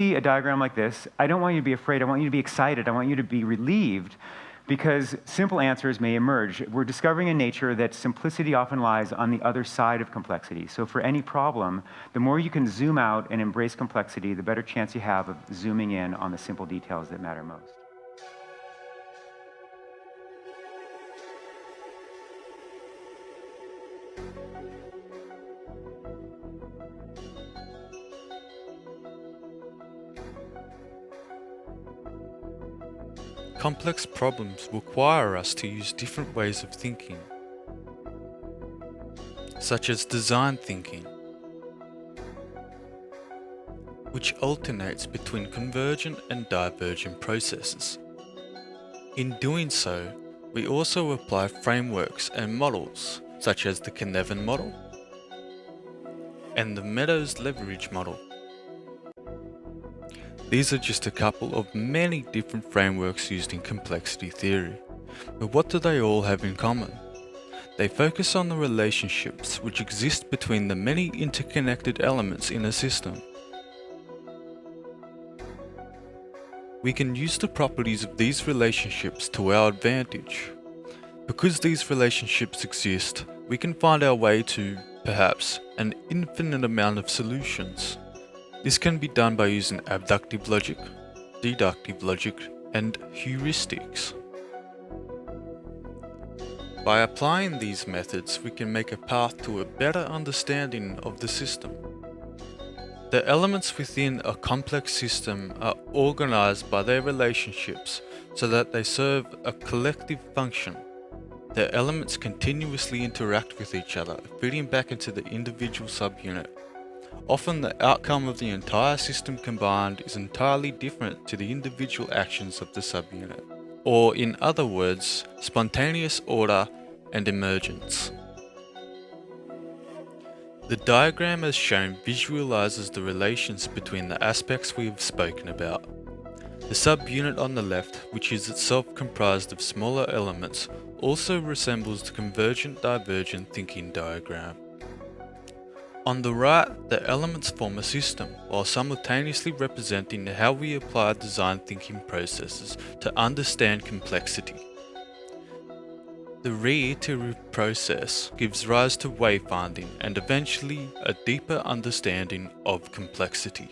see a diagram like this, I don't want you to be afraid. I want you to be excited. I want you to be relieved, because simple answers may emerge. We're discovering in nature that simplicity often lies on the other side of complexity. So for any problem, the more you can zoom out and embrace complexity, the better chance you have of zooming in on the simple details that matter most. Complex problems require us to use different ways of thinking, such as design thinking, which alternates between convergent and divergent processes. In doing so, we also apply frameworks and models, such as the Cynefin model and the Meadows leverage model. These are just a couple of many different frameworks used in complexity theory. But what do they all have in common? They focus on the relationships which exist between the many interconnected elements in a system. We can use the properties of these relationships to our advantage. Because these relationships exist, we can find our way to, perhaps, an infinite amount of solutions. This can be done by using abductive logic, deductive logic, and heuristics. By applying these methods, we can make a path to a better understanding of the system. The elements within a complex system are organized by their relationships so that they serve a collective function. The elements continuously interact with each other, feeding back into the individual subunit. Often the outcome of the entire system combined is entirely different to the individual actions of the subunit, or in other words, spontaneous order and emergence. The diagram as shown visualizes the relations between the aspects we have spoken about. The subunit on the left, which is itself comprised of smaller elements, also resembles the convergent-divergent thinking diagram. On the right, the elements form a system, while simultaneously representing how we apply design thinking processes to understand complexity. The reiterative process gives rise to wayfinding and eventually a deeper understanding of complexity.